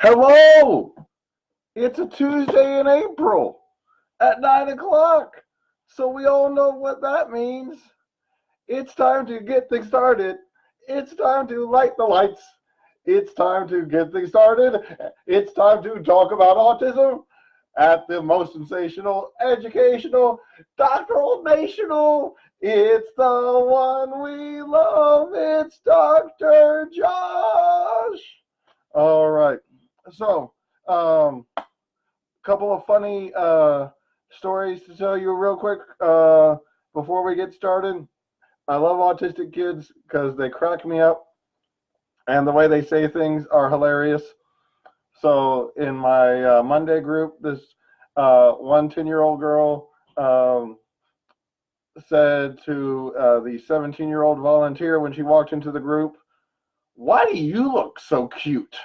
Hello! It's a Tuesday in April at 9 o'clock. So we all know what that means. It's time to get things started. It's time to light the lights. It's time to get things started. It's time to talk about autism at the most sensational, educational, doctoral, national. It's the one we love. It's Dr. Josh. All right. So, couple of funny stories to tell you real quick before we get started. I love autistic kids because they crack me up, and the way they say things are hilarious. So, in my Monday group, this one 10-year-old girl said to the 17-year-old volunteer when she walked into the group, "Why do you look so cute?"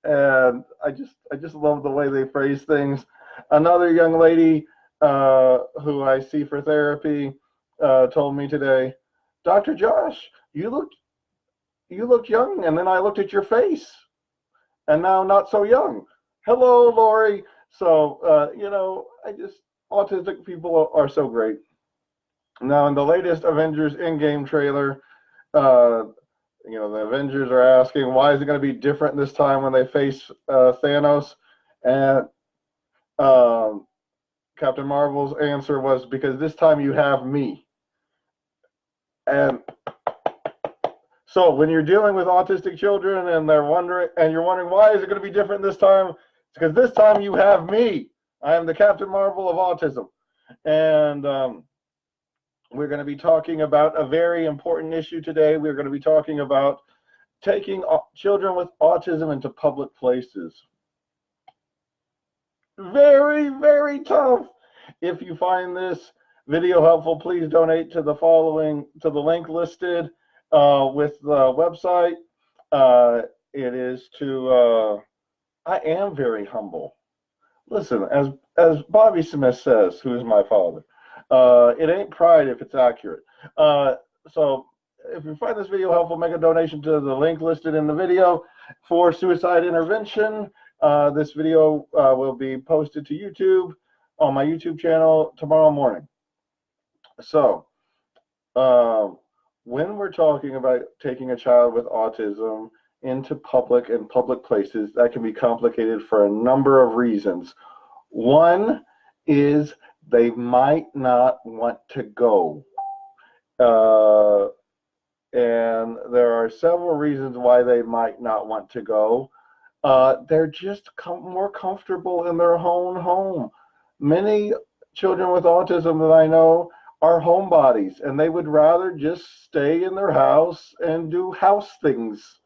And I just love the way they phrase things. Another young lady who I see for therapy told me today, "Dr. Josh, you look young, and then I looked at your face, and now not so young." Hello, Lori. So autistic people are so great. Now, in the latest Avengers Endgame trailer, the Avengers are asking, why is it going to be different this time when they face Thanos? And Captain Marvel's answer was, because this time you have me. And so when you're dealing with autistic children and you're wondering, why is it going to be different this time? It's because this time you have me. I am the Captain Marvel of autism. And we're going to be talking about a very important issue today. We're going to be talking about taking children with autism into public places. Very, very tough. If you find this video helpful, please donate to the link listed with the website. It is to, I am very humble. Listen, as Bobby Smith says, who is my father, it ain't pride if it's accurate. So if you find this video helpful, make a donation to the link listed in the video for suicide intervention. This video will be posted to YouTube on my YouTube channel tomorrow morning. So when we're talking about taking a child with autism into public places, that can be complicated for a number of reasons. One is they might not want to go. And there are several reasons why they might not want to go. They're just more comfortable in their own home. Many children with autism that I know are homebodies, and they would rather just stay in their house and do house things.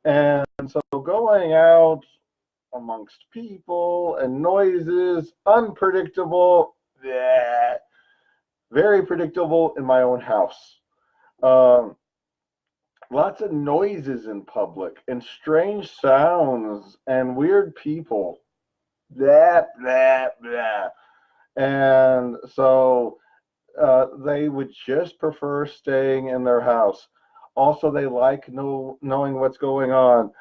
And so going out amongst people and noises, unpredictable, very predictable in my own house. Lots of noises in public and strange sounds and weird people. And so they would just prefer staying in their house. Also, they like knowing what's going on.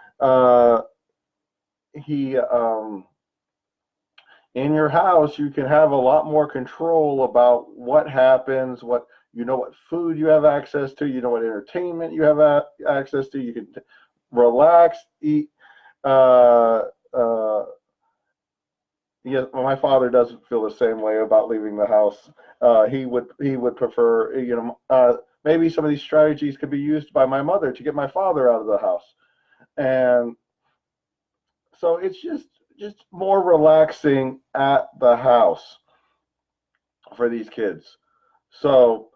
In your house, you can have a lot more control about what happens, what food you have access to, what entertainment you have access to. You can relax, eat. Yes, my father doesn't feel the same way about leaving the house. He would prefer, maybe some of these strategies could be used by my mother to get my father out of the house. And so it's just more relaxing at the house for these kids. So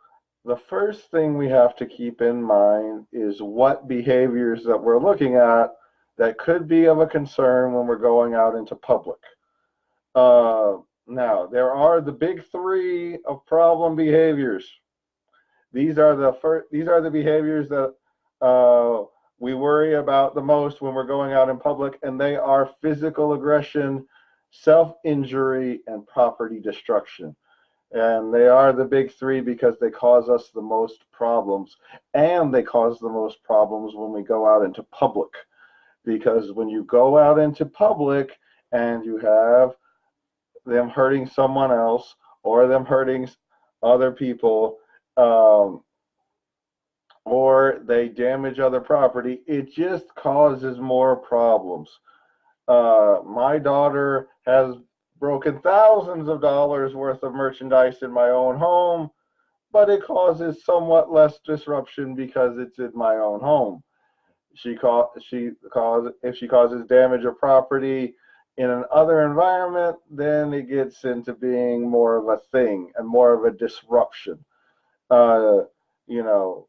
the first thing we have to keep in mind is what behaviors that we're looking at that could be of a concern when we're going out into public. Now, there are the big three of problem behaviors. These are the behaviors that we worry about the most when we're going out in public, and they are physical aggression, self-injury, and property destruction. And they are the big three because they cause us the most problems, and they cause the most problems when we go out into public. because when you go out into public and you have them hurting someone else or them hurting other people, or they damage other property, it just causes more problems. My daughter has broken thousands of dollars worth of merchandise in my own home, but it causes somewhat less disruption because it's in my own home. If she causes damage of property in another environment, then it gets into being more of a thing and more of a disruption. You know,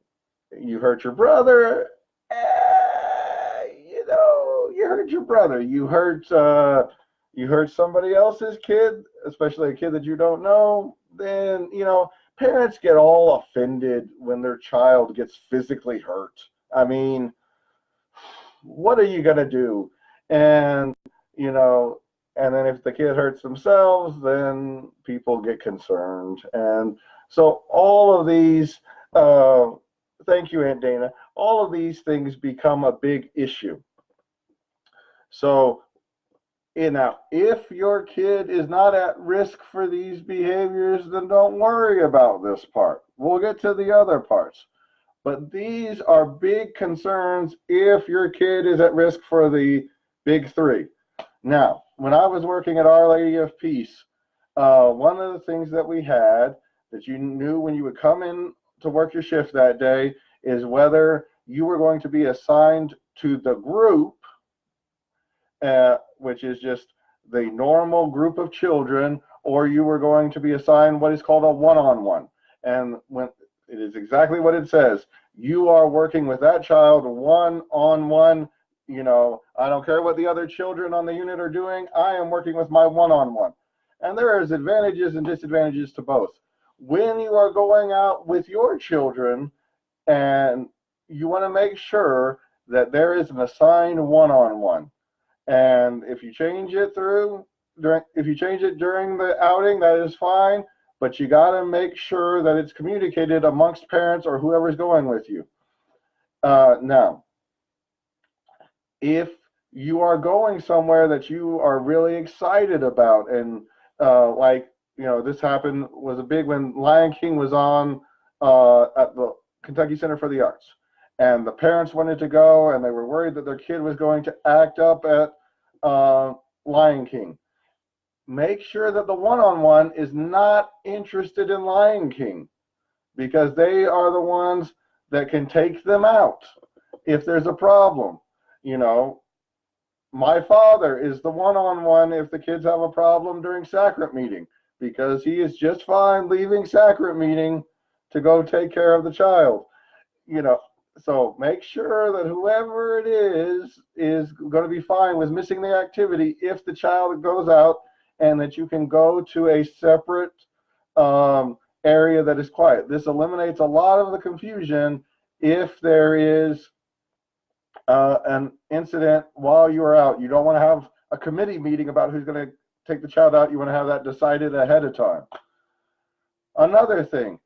you hurt your brother, you hurt your brother. You hurt somebody else's kid, especially a kid that you don't know. Then parents get all offended when their child gets physically hurt. I mean, what are you gonna do? And and then if the kid hurts themselves, then people get concerned. And so all of these, thank you, Aunt Dana, all of these things become a big issue. So, now, if your kid is not at risk for these behaviors, then don't worry about this part. We'll get to the other parts. But these are big concerns if your kid is at risk for the big three. Now, when I was working at Our Lady of Peace, one of the things that we had that you knew when you would come in to work your shift that day is whether you were going to be assigned to the group, which is just the normal group of children, or you were going to be assigned what is called a one-on-one. And when it is exactly what it says, you are working with that child one-on-one. I don't care what the other children on the unit are doing. I am working with my one-on-one. And there is advantages and disadvantages to both. When you are going out with your children, and you want to make sure that there is an assigned one-on-one. And if you change it during the outing, that is fine. But you got to make sure that it's communicated amongst parents or whoever's going with you. Now, if you are going somewhere that you are really excited about, and this was a big when Lion King was on at the Kentucky Center for the Arts, and the parents wanted to go, and they were worried that their kid was going to act up at Lion King. Make sure that the one-on-one is not interested in Lion King, because they are the ones that can take them out if there's a problem. My father is the one-on-one if the kids have a problem during sacrament meeting, because he is just fine leaving sacrament meeting to go take care of the child. So make sure that whoever it is going to be fine with missing the activity if the child goes out, and that you can go to a separate area that is quiet. This eliminates a lot of the confusion if there is an incident while you are out. You don't want to have a committee meeting about who's going to take the child out. You want to have that decided ahead of time. Another thing,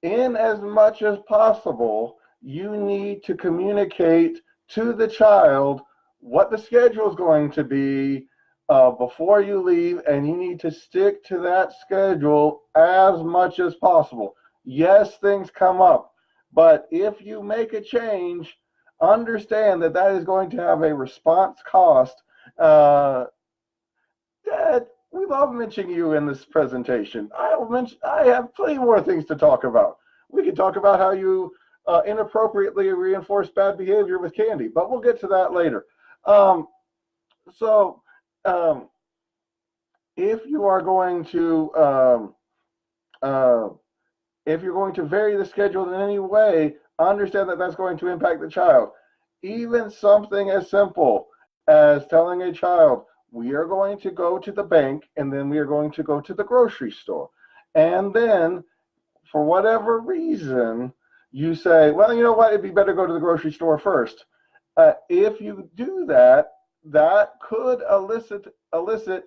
in as much as possible, you need to communicate to the child what the schedule is going to be before you leave, and you need to stick to that schedule as much as possible. Yes, things come up, but if you make a change, understand that that is going to have a response cost. Dad, we love mentioning you in this presentation. I have plenty more things to talk about. We can talk about how you inappropriately reinforce bad behavior with candy, but we'll get to that later. If you are going to vary the schedule in any way, understand that that's going to impact the child. Even something as simple as telling a child, we are going to go to the bank, and then we are going to go to the grocery store. And then, for whatever reason, you say, well, you know what, it'd be better to go to the grocery store first. If you do that, that could elicit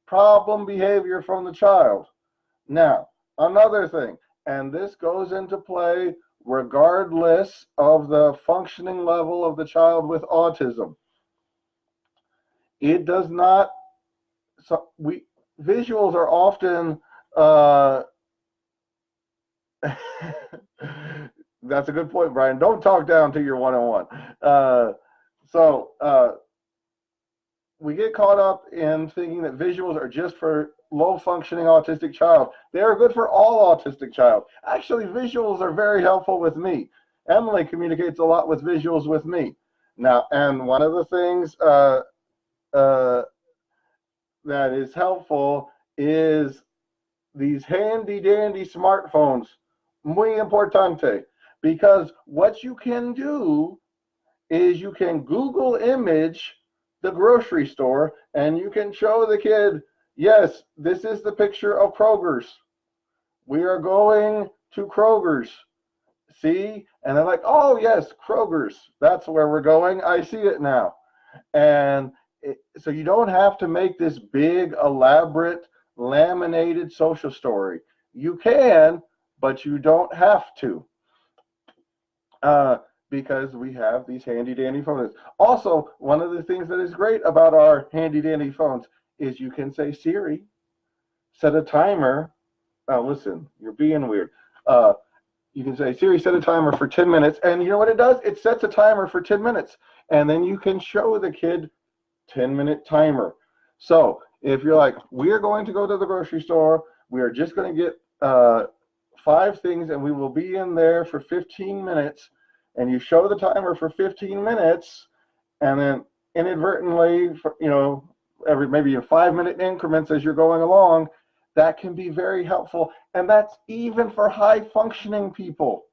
problem behavior from the child. Now, another thing, and this goes into play regardless of the functioning level of the child with autism. It does not, so visuals are often, that's a good point, Brian. Don't talk down to your one-on-one. We get caught up in thinking that visuals are just for low-functioning autistic child. They are good for all autistic child. Actually, visuals are very helpful with me. Emily communicates a lot with visuals with me. Now, and one of the things that is helpful is these handy-dandy smartphones. Muy importante. Because what you can do is you can Google image the grocery store and you can show the kid, yes, this is the picture of Kroger's. We are going to Kroger's. See? And they're like, oh, yes, Kroger's. That's where we're going. I see it now. And so you don't have to make this big, elaborate, laminated social story. You can, but you don't have to. Because we have these handy-dandy phones. Also, one of the things that is great about our handy-dandy phones is you can say, Siri, set a timer. Listen, you're being weird. You can say, Siri, set a timer for 10 minutes. And you know what it does? It sets a timer for 10 minutes. And then you can show the kid 10-minute timer. So if you're like, we're going to go to the grocery store, we are just going to get 5 things, and we will be in there for 15 minutes, and you show the timer for 15 minutes, and then inadvertently, maybe in 5-minute increments as you're going along, that can be very helpful. And that's even for high-functioning people,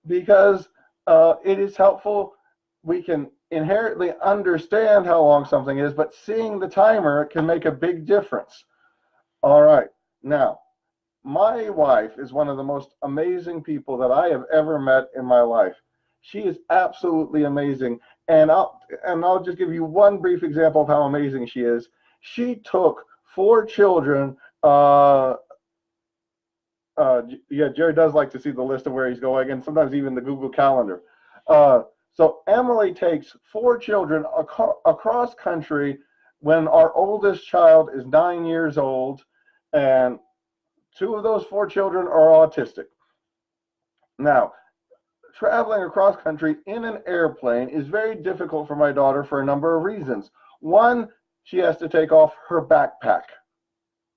because it is helpful. We can inherently understand how long something is, but seeing the timer can make a big difference. All right, now, my wife is one of the most amazing people that I have ever met in my life. She is absolutely amazing. And I'll just give you one brief example of how amazing she is. She took 4 children. Jerry does like to see the list of where he's going, and sometimes even the Google Calendar. So Emily takes 4 children across country when our oldest child is 9 years old, and 2 of those 4 children are autistic. Now, traveling across country in an airplane is very difficult for my daughter for a number of reasons. One, she has to take off her backpack.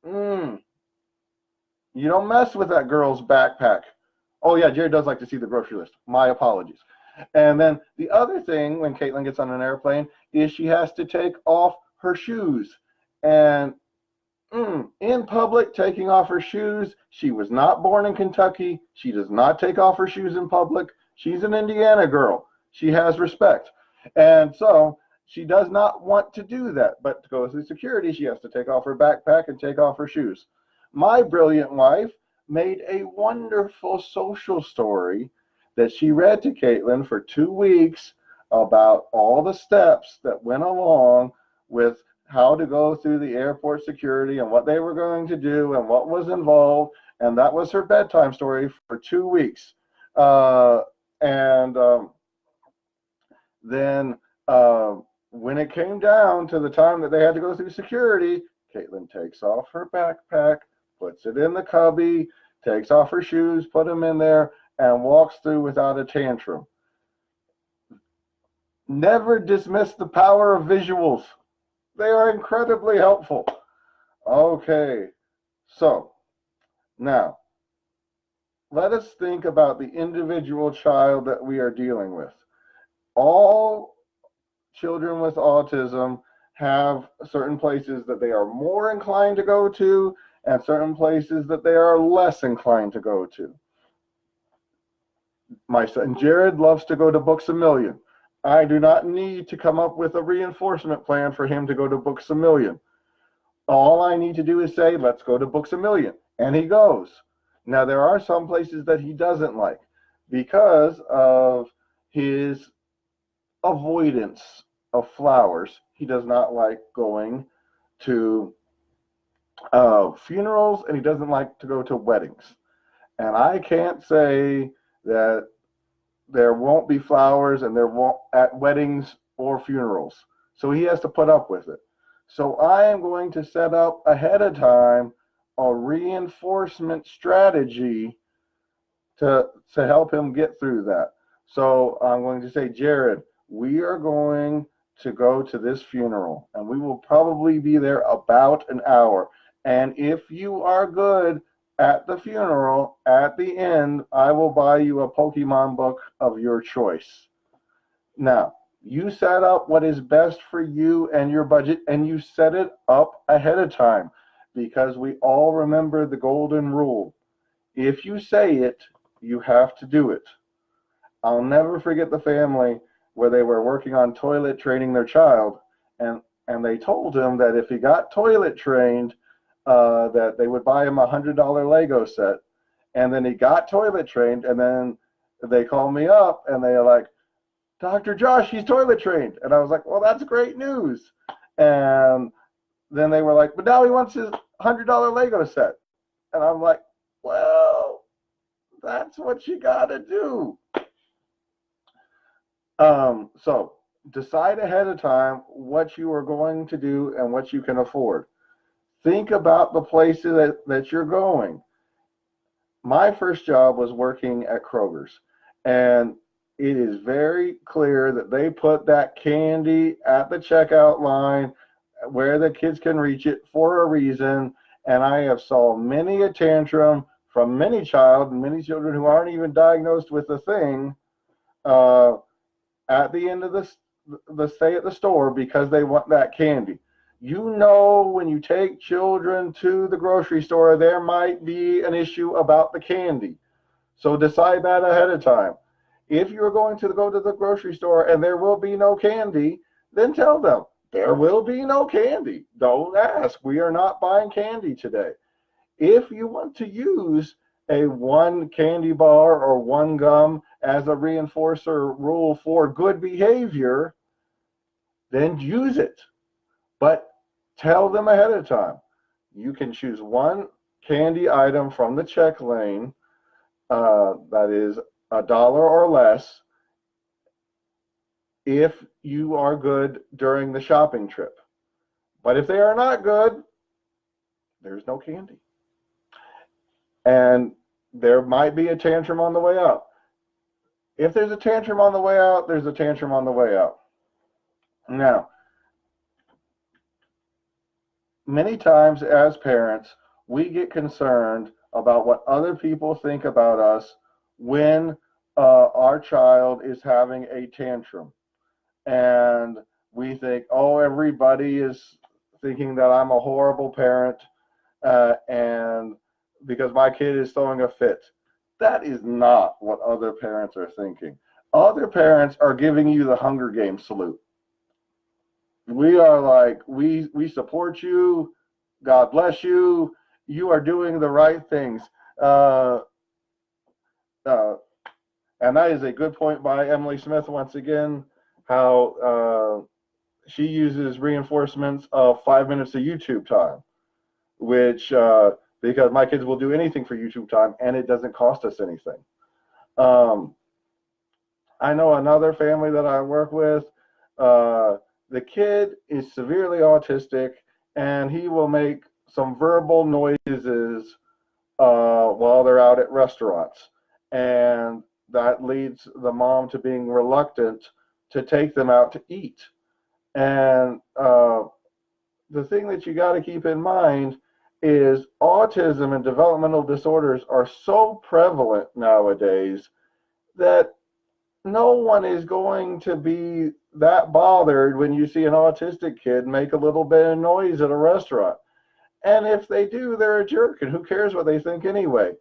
You don't mess with that girl's backpack. Oh yeah, Jerry does like to see the grocery list. My apologies. And then the other thing when Caitlin gets on an airplane is she has to take off her shoes. And in public, taking off her shoes. She was not born in Kentucky. She does not take off her shoes in public. She's an Indiana girl. She has respect. And so she does not want to do that. But to go through security, she has to take off her backpack and take off her shoes. My brilliant wife made a wonderful social story that she read to Caitlin for 2 weeks about all the steps that went along with how to go through the airport security and what they were going to do and what was involved. And that was her bedtime story for 2 weeks. Then when it came down to the time that they had to go through security, Caitlin takes off her backpack, puts it in the cubby, takes off her shoes, put them in there, and walks through without a tantrum. Never dismiss the power of visuals. They are incredibly helpful. Okay, so now let us think about the individual child that we are dealing with. All children with autism have certain places that they are more inclined to go to and certain places that they are less inclined to go to. My son Jared loves to go to Books A Million. I do not need to come up with a reinforcement plan for him to go to Books A Million. All I need to do is say, let's go to Books A Million, and he goes. Now, there are some places that he doesn't like because of his avoidance of flowers. He does not like going to funerals, and he doesn't like to go to weddings. And I can't say that there won't be flowers and there won't at weddings or funerals. So he has to put up with it. So I am going to set up ahead of time a reinforcement strategy to help him get through that. So I'm going to say, Jared, we are going to go to this funeral, and we will probably be there about an hour. And if you are good at the funeral, at the end, I will buy you a Pokemon book of your choice. Now, you set up what is best for you and your budget, and you set it up ahead of time, because we all remember the golden rule. If you say it, you have to do it. I'll never forget the family where they were working on toilet training their child, and they told him that if he got toilet trained, that they would buy him a $100 Lego set. And then he got toilet trained, and then they called me up, and they're like, Dr. Josh, he's toilet trained. And I was like, well, that's great news. And then they were like, but now he wants his $100 Lego set. And I'm like, well, that's what you got to do. So decide ahead of time what you are going to do and what you can afford. Think about the places that you're going. My first job was working at Kroger's, and it is very clear that they put that candy at the checkout line where the kids can reach it for a reason. And I have saw many a tantrum from many children who aren't even diagnosed with the thing at the end of the stay at the store because they want that candy. You know, when you take children to the grocery store, there might be an issue about the candy. So decide that ahead of time. If you're going to go to the grocery store and there will be no candy, then tell them there will be no candy. Don't ask. We are not buying candy today. If you want to use a one candy bar or one gum as a reinforcer rule for good behavior, then use it. But tell them ahead of time. You can choose one candy item from the check lane that is $1 or less if you are good during the shopping trip. But if they are not good, there's no candy. And there might be a tantrum on the way out. If there's a tantrum on the way out, there's a tantrum on the way out. Now, many times as parents, we get concerned about what other people think about us when our child is having a tantrum. And we think, oh, everybody is thinking that I'm a horrible parent and because my kid is throwing a fit. That is not what other parents are thinking. Other parents are giving you the Hunger Games salute. We are like, we support you. God bless you. You are doing the right things. And that is a good point by Emily Smith once again, how she uses reinforcements of 5 minutes of YouTube time, which because my kids will do anything for YouTube time and it doesn't cost us anything. I know another family that I work with, the kid is severely autistic and he will make some verbal noises while they're out at restaurants. And that leads the mom to being reluctant to take them out to eat. And the thing that you got to keep in mind is autism and developmental disorders are so prevalent nowadays that no one is going to be that bothered when you see an autistic kid make a little bit of noise at a restaurant. And if they do, they're a jerk, and who cares what they think anyway?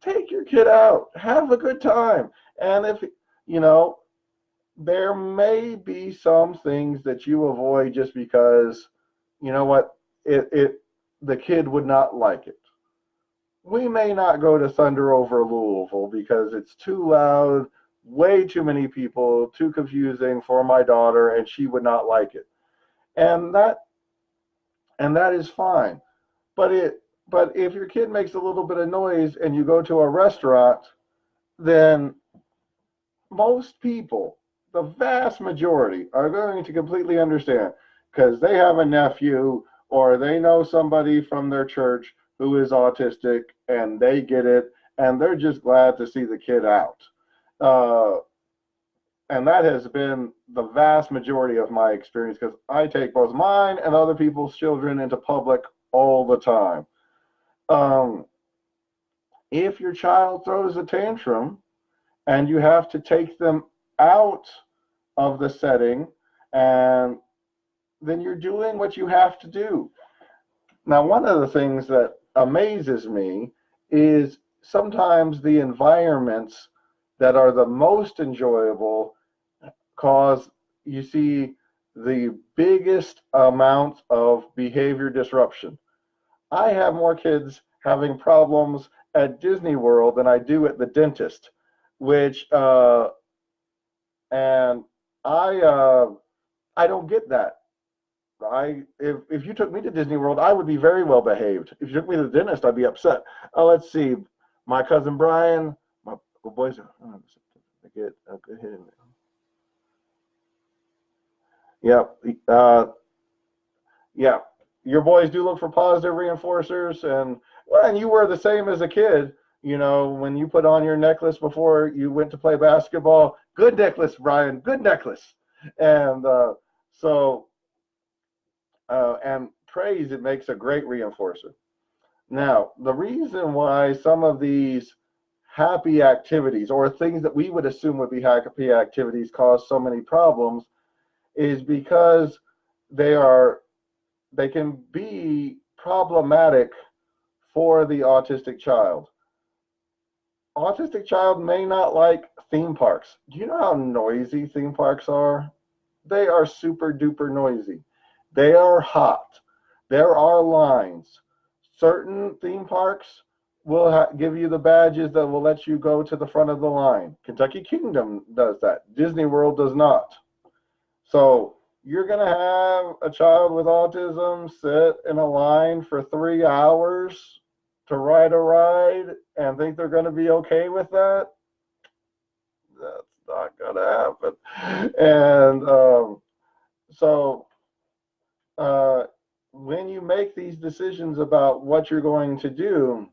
Take your kid out. Have a good time. And if, you know, there may be some things that you avoid just because, you know what, the kid would not like it. We may not go to Thunder over Louisville because it's too loud, way too many people, too confusing for my daughter, and she would not like it. And that is fine. But if your kid makes a little bit of noise and you go to a restaurant, then most people the vast majority are going to completely understand because they have a nephew or they know somebody from their church who is autistic and they get it and they're just glad to see the kid out. And that has been the vast majority of my experience because I take both mine and other people's children into public all the time. If your child throws a tantrum and you have to take them out of the setting, and then you're doing what you have to do. Now, one of the things that amazes me is sometimes the environments that are the most enjoyable cause you see the biggest amount of behavior disruption. I have more kids having problems at Disney World than I do at the dentist, which and I don't get that. If you took me to Disney World, I would be very well behaved. If you took me to the dentist, I'd be upset. Let's see, my cousin Brian, my boys, get a good hit in there. Yeah, yeah. Your boys do look for positive reinforcers, and you were the same as a kid. You know, when you put on your necklace before you went to play basketball, good necklace, Brian, good necklace, and and praise, it makes a great reinforcer. Now, the reason why some of these happy activities or things that we would assume would be happy activities cause so many problems is because they can be problematic for the autistic child. Autistic child may not like theme parks. Do you know how noisy theme parks are? They are super duper noisy. They are hot. There are lines. Certain theme parks will give you the badges that will let you go to the front of the line. Kentucky Kingdom does that. Disney World does not. So you're going to have a child with autism sit in a line for 3 hours to ride a ride and think they're going to be okay with that? That's not going to happen. And so when you make these decisions about what you're going to do,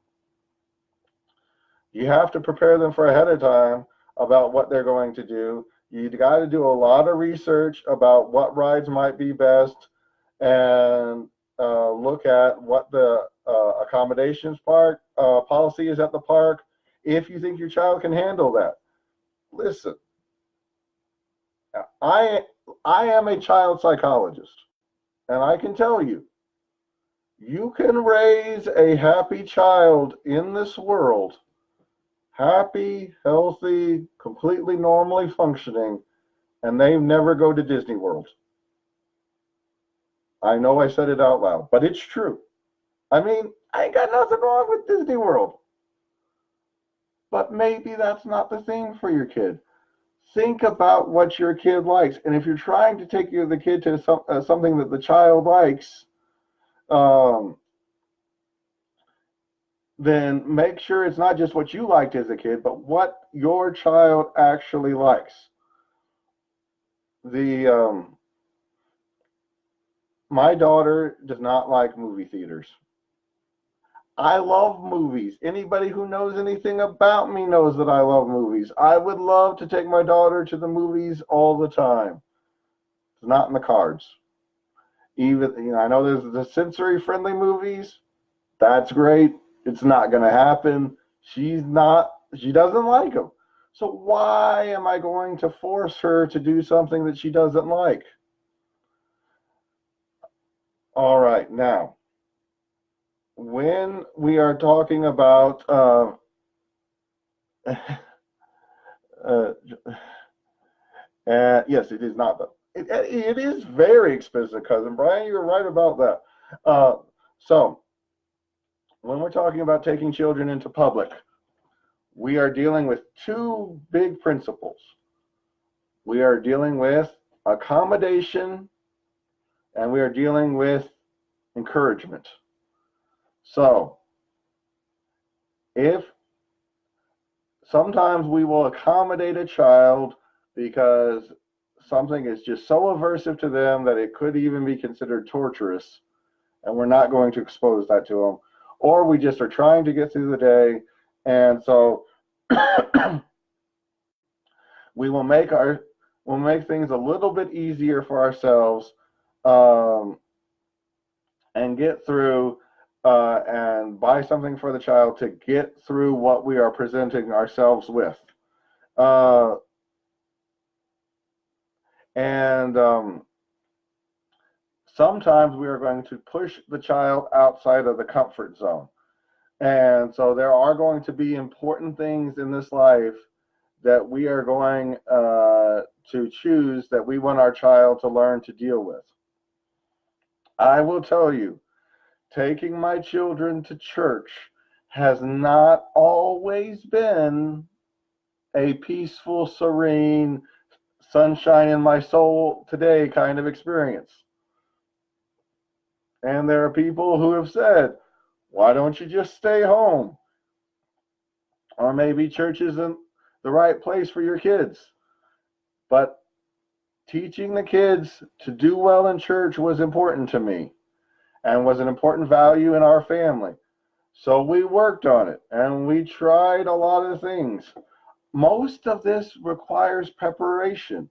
you have to prepare them for ahead of time about what they're going to do. You got to do a lot of research about what rides might be best and look at what the accommodations policy is at the park if you think your child can handle that. Listen, I am a child psychologist, and I can tell you, you can raise a happy child in this world, happy, healthy, completely normally functioning, and they never go to Disney World. I know I said it out loud, but it's true. I mean, I ain't got nothing wrong with Disney World. But maybe that's not the thing for your kid. Think about what your kid likes. And if you're trying to take the kid to something that the child likes, then make sure it's not just what you liked as a kid, but what your child actually likes. My daughter does not like movie theaters. I love movies. Anybody who knows anything about me knows that I love movies. I would love to take my daughter to the movies all the time. It's not in the cards. Even, I know there's the sensory-friendly movies. That's great. It's not going to happen. She doesn't like them. So why am I going to force her to do something that she doesn't like? All right, now, when we are talking about yes, it is not, but it is very expensive, cousin Brian. You're right about that. So when we're talking about taking children into public, we are dealing with two big principles. We are dealing with accommodation, and we are dealing with encouragement. So if sometimes we will accommodate a child because something is just so aversive to them that it could even be considered torturous, and we're not going to expose that to them, or we just are trying to get through the day, and so we'll make things a little bit easier for ourselves, and get through and buy something for the child to get through what we are presenting ourselves with. And sometimes we are going to push the child outside of the comfort zone. And so there are going to be important things in this life that we are going to choose that we want our child to learn to deal with. I will tell you, taking my children to church has not always been a peaceful, serene, sunshine in my soul today kind of experience. And there are people who have said, why don't you just stay home? Or maybe church isn't the right place for your kids. But teaching the kids to do well in church was important to me and was an important value in our family. So we worked on it and we tried a lot of things. Most of this requires preparation,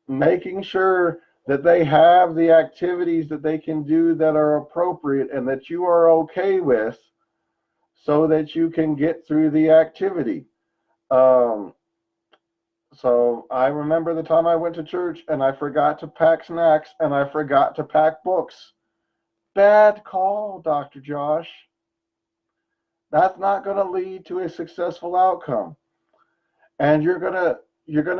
making sure that they have the activities that they can do that are appropriate and that you are okay with, so that you can get through the activity. So I remember the time I went to church and I forgot to pack snacks and I forgot to pack books. Bad call, Dr. Josh. That's not going to lead to a successful outcome. And you're going to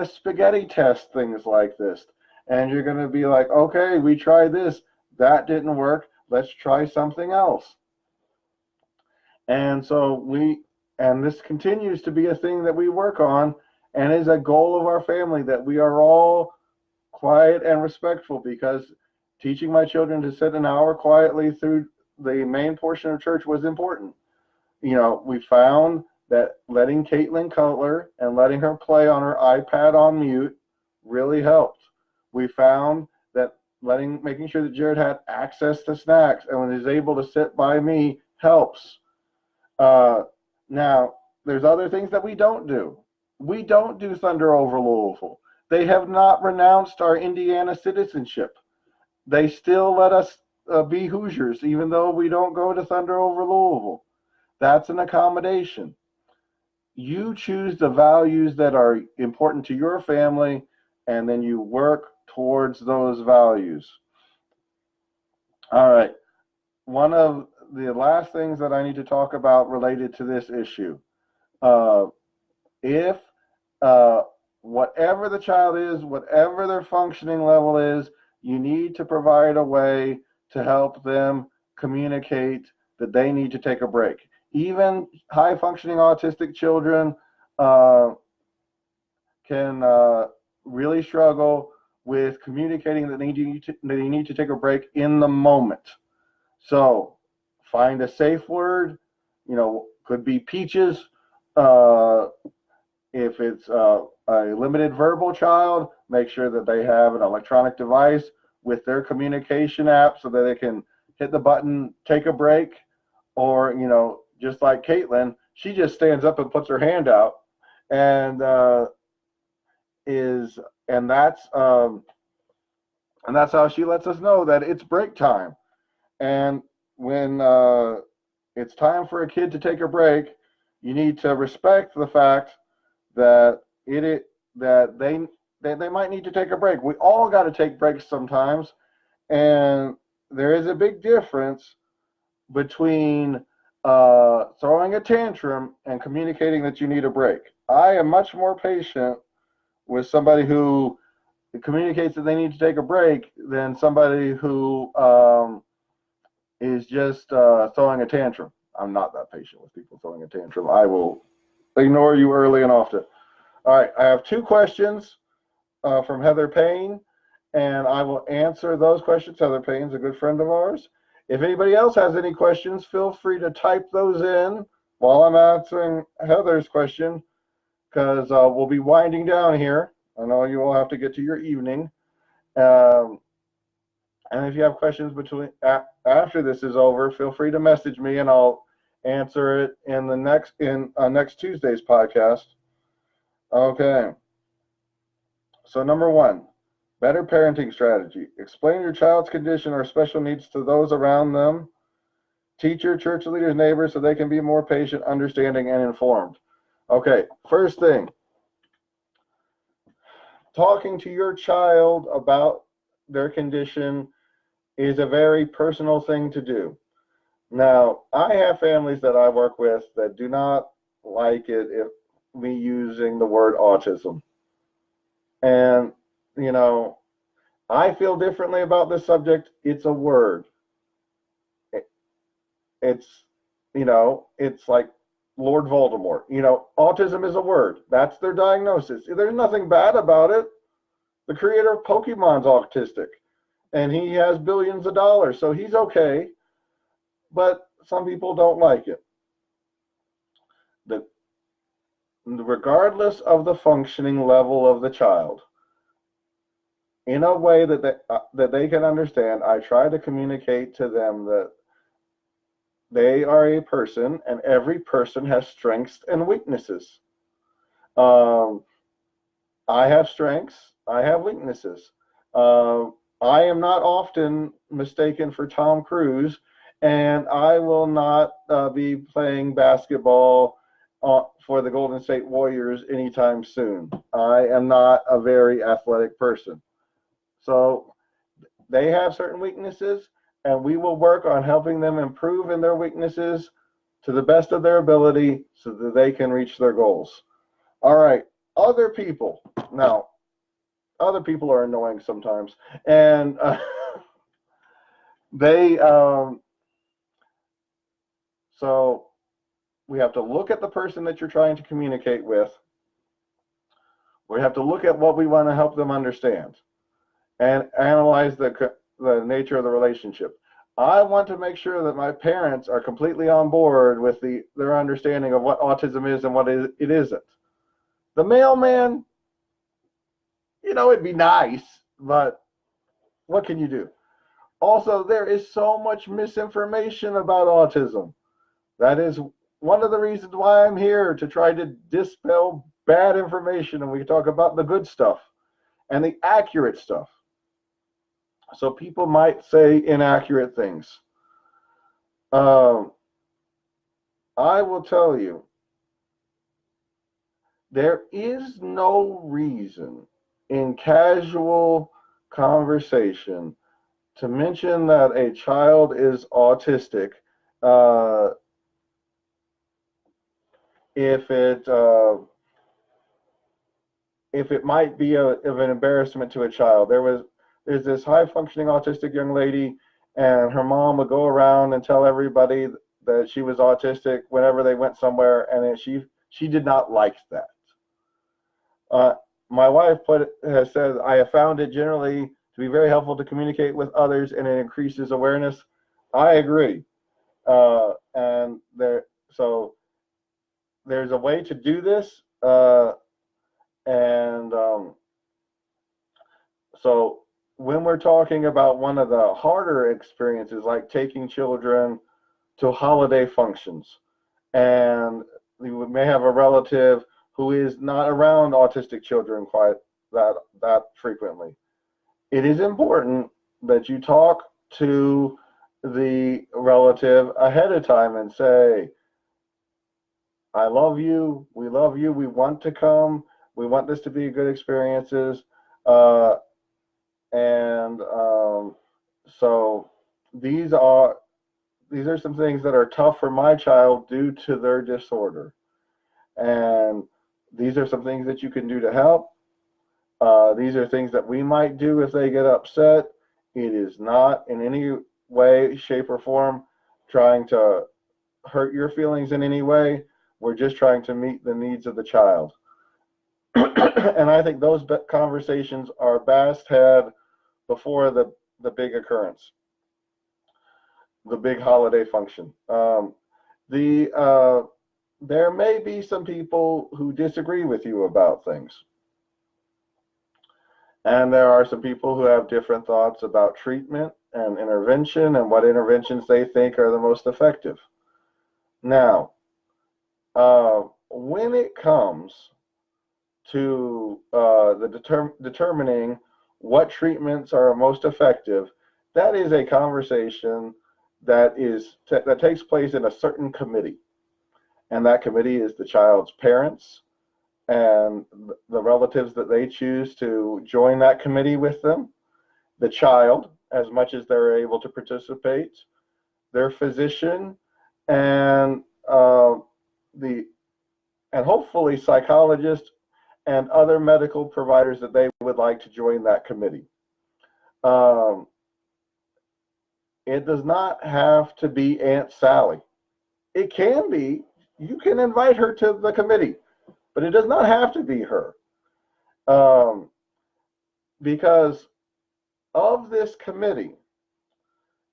spaghetti test things like this. And you're going to be like, okay, we tried this. That didn't work. Let's try something else. And so this continues to be a thing that we work on and is a goal of our family, that we are all quiet and respectful, because teaching my children to sit an hour quietly through the main portion of church was important. You know, we found that letting Caitlin Cutler and letting her play on her iPad on mute really helped. We found that making sure that Jared had access to snacks and when he's able to sit by me helps. Now, there's other things that we don't do. We don't do Thunder over Louisville. They have not renounced our Indiana citizenship. They still let us be Hoosiers, even though we don't go to Thunder over Louisville. That's an accommodation. You choose the values that are important to your family, and then you work towards those values. All right. One of the last things that I need to talk about related to this issue, if whatever the child is, whatever their functioning level is, you need to provide a way to help them communicate that they need to take a break. Even high-functioning autistic children can really struggle with communicating that they need to take a break in the moment. So find a safe word, could be peaches. If it's a limited verbal child, make sure that they have an electronic device with their communication app so that they can hit the button, take a break, or, just like Caitlin, she just stands up and puts her hand out, and that's how she lets us know that it's break time. And when it's time for a kid to take a break, you need to respect the fact that they might need to take a break. We all got to take breaks sometimes, and there is a big difference between throwing a tantrum and communicating that you need a break. I am much more patient with somebody who communicates that they need to take a break than somebody who is just throwing a tantrum. I'm not that patient with people throwing a tantrum. I will ignore you early and often. All right, I have 2 questions from Heather Payne, and I will answer those questions. Heather Payne's a good friend of ours. If anybody else has any questions, feel free to type those in while I'm answering Heather's question, because we'll be winding down here. I know you all have to get to your evening. Um, and if you have questions after this is over, feel free to message me, and I'll answer it in the next Tuesday's podcast. Okay. So number 1, better parenting strategy. Explain your child's condition or special needs to those around them. Teacher, church leaders, neighbors, so they can be more patient, understanding, and informed. Okay, first thing, talking to your child about their condition is a very personal thing to do. Now, I have families that I work with that do not like it if me using the word autism. And, I feel differently about this subject. It's a word. It's, it's like Lord Voldemort. Autism is a word. That's their diagnosis. There's nothing bad about it. The creator of Pokemon's autistic, and he has billions of dollars, so he's okay. But some people don't like it. Regardless of the functioning level of the child, in a way that they can understand, I try to communicate to them that they are a person, and every person has strengths and weaknesses. I have strengths. I have weaknesses. I am not often mistaken for Tom Cruise, and I will not be playing basketball for the Golden State Warriors anytime soon. I am not a very athletic person. So they have certain weaknesses, and we will work on helping them improve in their weaknesses to the best of their ability so that they can reach their goals. All right, other people. Now, other people are annoying sometimes, and so we have to look at the person that you're trying to communicate with. We have to look at what we want to help them understand and analyze the nature of the relationship. I want to make sure that my parents are completely on board with their understanding of what autism is and what it isn't. The mailman, it'd be nice, but what can you do? Also, there is so much misinformation about autism. That is one of the reasons why I'm here, to try to dispel bad information, and we talk about the good stuff and the accurate stuff. So people might say inaccurate things. I will tell you, there is no reason in casual conversation to mention that a child is autistic if it might be of an embarrassment to a child. There's this high functioning autistic young lady, and her mom would go around and tell everybody that she was autistic whenever they went somewhere, and she did not like that. My wife has said, I have found it generally to be very helpful to communicate with others, and it increases awareness. I agree. And there's a way to do this. So when we're talking about one of the harder experiences, like taking children to holiday functions, and we may have a relative who is not around autistic children quite that frequently, it is important that you talk to the relative ahead of time and say, I love you, we want to come, we want this to be good experiences. So these are some things that are tough for my child due to their disorder. And these are some things that you can do to help. These are things that we might do if they get upset. It is not in any way, shape, or form trying to hurt your feelings in any way. We're just trying to meet the needs of the child. And I think those conversations are best had before the big occurrence, the big holiday function. There may be some people who disagree with you about things. And there are some people who have different thoughts about treatment and intervention and what interventions they think are the most effective. Now, when it comes to determining what treatments are most effective, that is a conversation that takes place in a certain committee, and that committee is the child's parents and the relatives that they choose to join that committee with them, the child, as much as they're able to participate, their physician, and the and hopefully psychologists and other medical providers that they would like to join that committee. Um, it does not have to be Aunt Sally. It can be. You can invite her to the committee, but it does not have to be her. Um, because of this committee,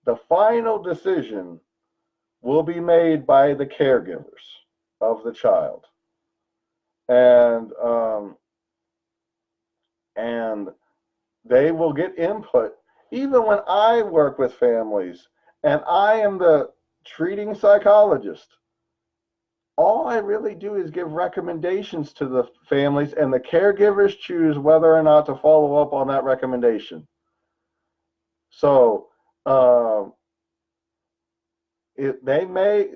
the final decision will be made by the caregivers of the child. And they will get input. Even when I work with families and I am the treating psychologist, all I really do is give recommendations to the families, and the caregivers choose whether or not to follow up on that recommendation. So they may,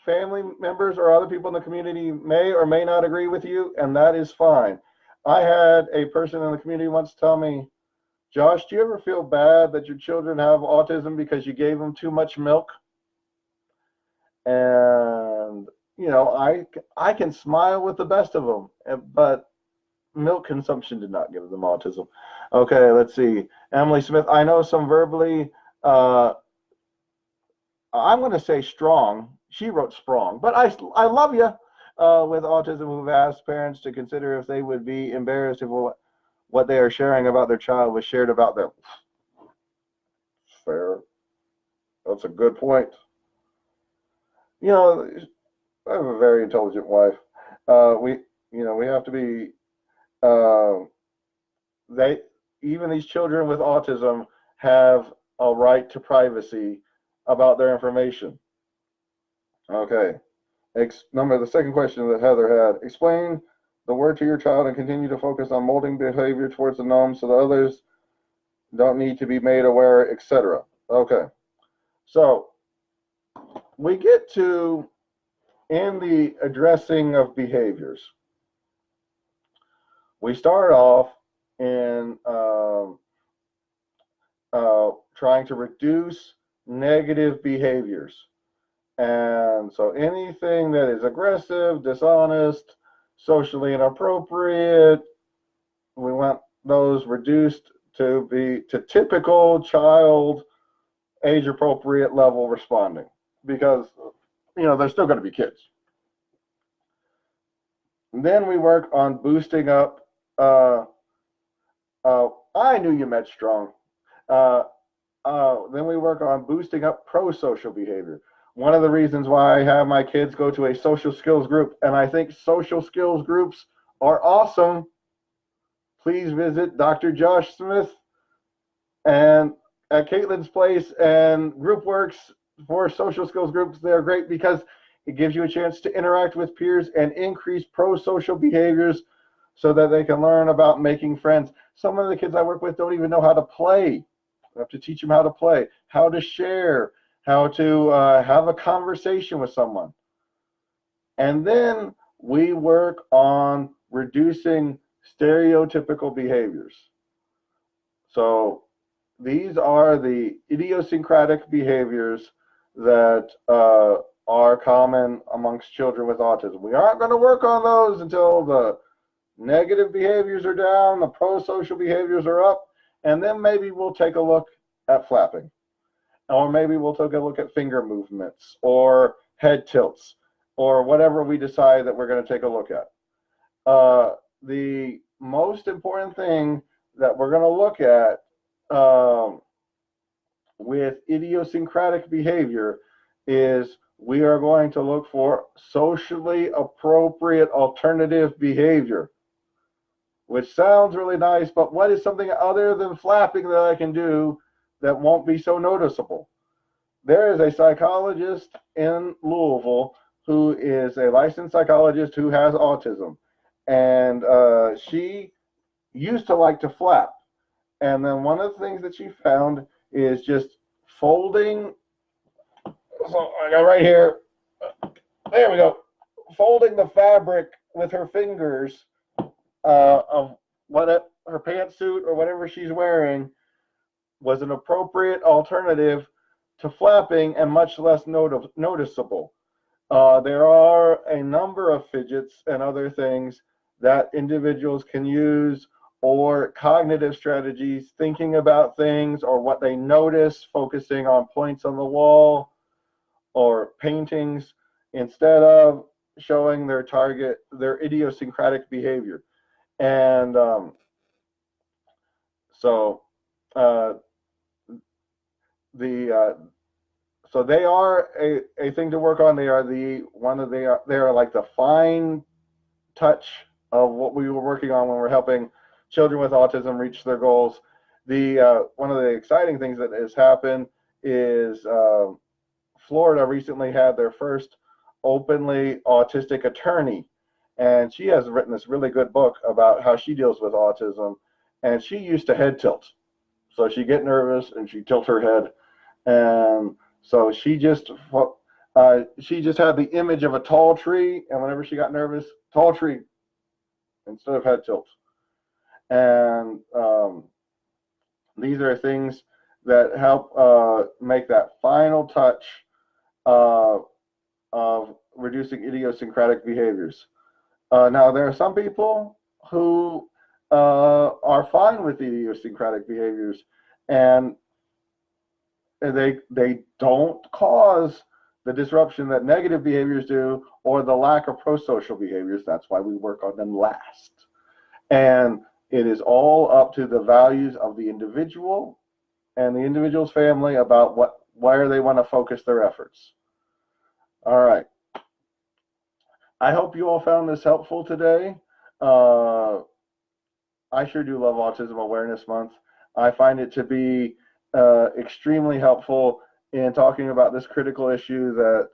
family members or other people in the community may or may not agree with you, and that is fine. I had a person in the community once tell me, Josh, do you ever feel bad that your children have autism because you gave them too much milk? And, I can smile with the best of them, but milk consumption did not give them autism. Okay, let's see. Emily Smith, I know some verbally, I'm going to say strong. She wrote sprong, but I love you with autism who've asked parents to consider if they would be embarrassed if what they are sharing about their child was shared about them. Fair. That's a good point. I have a very intelligent wife. We have to be. They Even these children with autism have a right to privacy about their information. Okay. The second question that Heather had: explain the word to your child and continue to focus on molding behavior towards the norm so that others don't need to be made aware, etc. Okay. So we get to, in the addressing of behaviors, we start off in trying to reduce negative behaviors. And so anything that is aggressive, dishonest, socially inappropriate, we want those reduced to typical child age appropriate level responding, because they're still going to be kids. And then we work on boosting up. I knew you meant strong. Then we work on boosting up pro-social behavior. One of the reasons why I have my kids go to a social skills group, and I think social skills groups are awesome. Please visit Dr. J.Smith and at Caitlin's Place and GroupWorks for social skills groups. They're great because it gives you a chance to interact with peers and increase pro-social behaviors so that they can learn about making friends. Some of the kids I work with don't even know how to play. I have to teach them how to play, how to share, how to have a conversation with someone. And then we work on reducing stereotypical behaviors. So these are the idiosyncratic behaviors that are common amongst children with autism. We aren't going to work on those until the negative behaviors are down, the pro-social behaviors are up, and then maybe we'll take a look at flapping. Or maybe we'll take a look at finger movements or head tilts or whatever we decide that we're going to take a look at. The most important thing that we're going to look at with idiosyncratic behavior is we are going to look for socially appropriate alternative behavior. which sounds really nice, but what is something other than flapping that I can do that won't be so noticeable? There is a psychologist in Louisville who is a licensed psychologist who has autism. And she used to like to flap. And then one of the things that she found is just folding. So I got right here. There we go. Folding the fabric with her fingers of her pantsuit or whatever she's wearing was an appropriate alternative to flapping and much less noticeable. There are a number of fidgets and other things that individuals can use, or cognitive strategies, thinking about things or what they notice, focusing on points on the wall or paintings, instead of showing their idiosyncratic behavior. And so they are a thing to work on. They are like the fine touch of what we were working on when we're helping children with autism reach their goals. One of the exciting things that has happened is Florida recently had their first openly autistic attorney, and she has written this really good book about how she deals with autism. And she used to head tilt, so she'd get nervous and she'd tilt her head, and so she just had the image of a tall tree, and whenever she got nervous, tall tree instead of head tilt. And these are things that help make that final touch of reducing idiosyncratic behaviors. Now, there are some people who are fine with idiosyncratic behaviors, and they don't cause the disruption that negative behaviors do, or the lack of pro-social behaviors. That's why we work on them last. And it is all up to the values of the individual and the individual's family about where they want to focus their efforts. All right. I hope you all found this helpful today. I sure do love Autism Awareness Month. I find it to be extremely helpful in talking about this critical issue that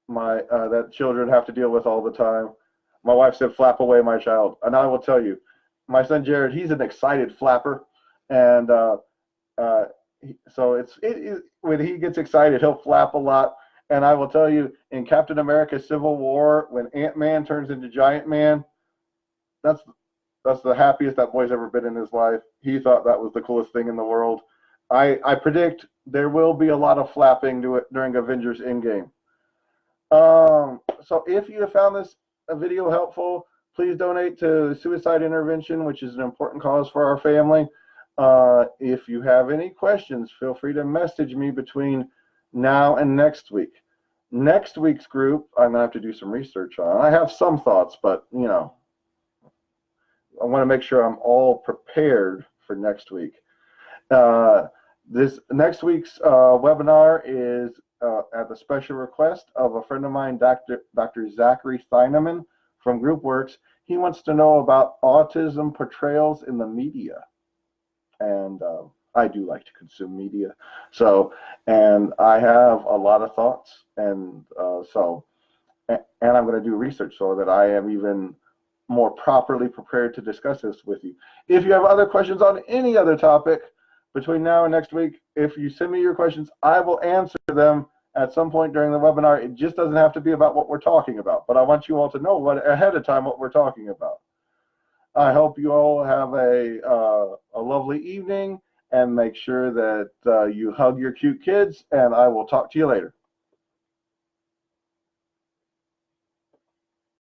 that children have to deal with all the time. My wife said, "Flap away, my child." And I will tell you, my son Jared, he's an excited flapper, and so when he gets excited, he'll flap a lot. And I will tell you, in Captain America: Civil War, when Ant-Man turns into Giant Man, that's the happiest that boy's ever been in his life. He thought that was the coolest thing in the world. I predict there will be a lot of flapping during Avengers Endgame. So if you have found this video helpful, please donate to suicide intervention, which is an important cause for our family. If you have any questions, feel free to message me between now and next week. Next week's group, I'm gonna have to do some research on. I have some thoughts, but I want to make sure I'm all prepared for next week. This next week's webinar is at the special request of a friend of mine, Dr. Zachary Theineman from GroupWorks. He wants to know about autism portrayals in the media. And I do like to consume media. And I have a lot of thoughts. And I'm going to do research so that I am even more properly prepared to discuss this with you. If you have other questions on any other topic between now and next week, if you send me your questions, I will answer them at some point during the webinar. It just doesn't have to be about what we're talking about, but I want you all to know ahead of time what we're talking about. I hope you all have a lovely evening, and make sure that you hug your cute kids, and I will talk to you later.